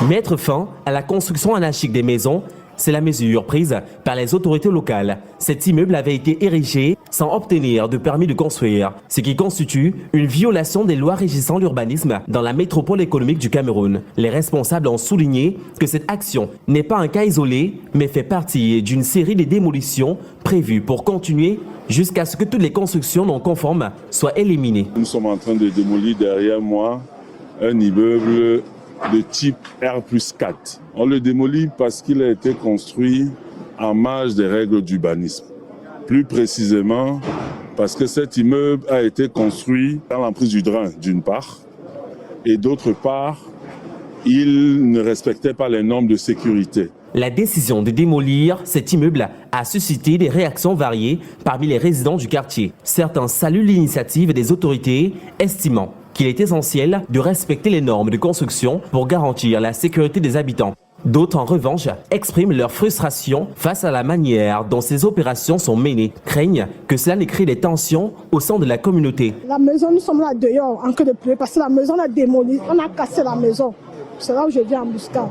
Mettre fin à la construction anarchique des maisons, c'est la mesure prise par les autorités locales. Cet immeuble avait été érigé sans obtenir de permis de construire, ce qui constitue une violation des lois régissant l'urbanisme dans la métropole économique du Cameroun. Les responsables ont souligné que cette action n'est pas un cas isolé, mais fait partie d'une série de démolitions prévues pour continuer jusqu'à ce que toutes les constructions non conformes soient éliminées. Nous sommes en train de démolir derrière moi un immeuble de type R+4. On le démolit parce qu'il a été construit en marge des règles d'urbanisme. Plus précisément, parce que cet immeuble a été construit dans l'emprise du drain, d'une part, et d'autre part, il ne respectait pas les normes de sécurité. La décision de démolir cet immeuble a suscité des réactions variées parmi les résidents du quartier. Certains saluent l'initiative des autorités, estimant qu'il est essentiel de respecter les normes de construction pour garantir la sécurité des habitants. D'autres, en revanche, expriment leur frustration face à la manière dont ces opérations sont menées, craignent que cela ne crée des tensions au sein de la communauté. La maison, nous sommes là dehors en cas de pluie parce que la maison a démoli, on a cassé la maison. C'est là où je viens en Bouscade.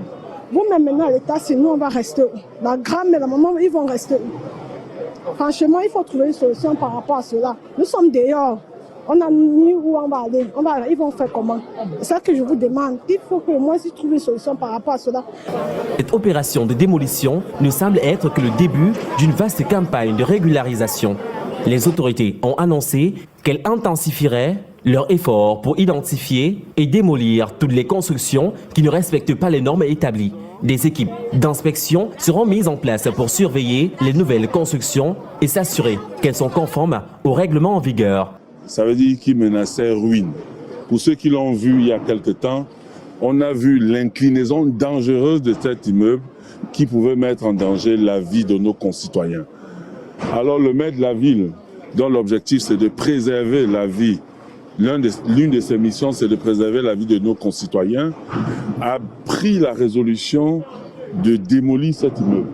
Vous-même maintenant à l'état, si nous on va rester où? La grand-mère, la maman, ils vont rester où? Franchement, il faut trouver une solution par rapport à cela. Nous sommes dehors. On a mis où on va aller. Ils vont faire comment? C'est ça que je vous demande. Il faut que moi, si trouve une solution par rapport à cela. Cette opération de démolition ne semble être que le début d'une vaste campagne de régularisation. Les autorités ont annoncé qu'elles intensifieraient leurs efforts pour identifier et démolir toutes les constructions qui ne respectent pas les normes établies. Des équipes d'inspection seront mises en place pour surveiller les nouvelles constructions et s'assurer qu'elles sont conformes aux règlements en vigueur. Ça veut dire qu'il menaçait ruine. Pour ceux qui l'ont vu il y a quelque temps, on a vu l'inclinaison dangereuse de cet immeuble qui pouvait mettre en danger la vie de nos concitoyens. Alors le maire de la ville, dont l'objectif c'est de préserver la vie, l'une de ses missions c'est de préserver la vie de nos concitoyens, a pris la résolution de démolir cet immeuble.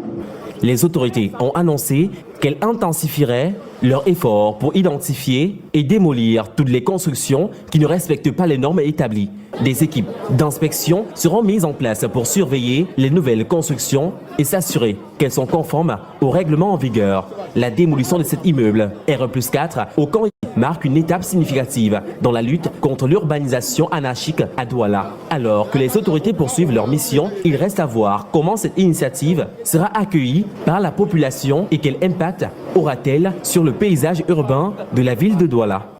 Les autorités ont annoncé qu'elles intensifieraient leurs efforts pour identifier et démolir toutes les constructions qui ne respectent pas les normes établies. Des équipes d'inspection seront mises en place pour surveiller les nouvelles constructions et s'assurer qu'elles sont conformes aux règlements en vigueur. La démolition de cet immeuble R+4 au camp marque une étape significative dans la lutte contre l'urbanisation anarchique à Douala. Alors que les autorités poursuivent leur mission, il reste à voir comment cette initiative sera accueillie par la population et quel impact aura-t-elle sur le paysage urbain de la ville de Douala.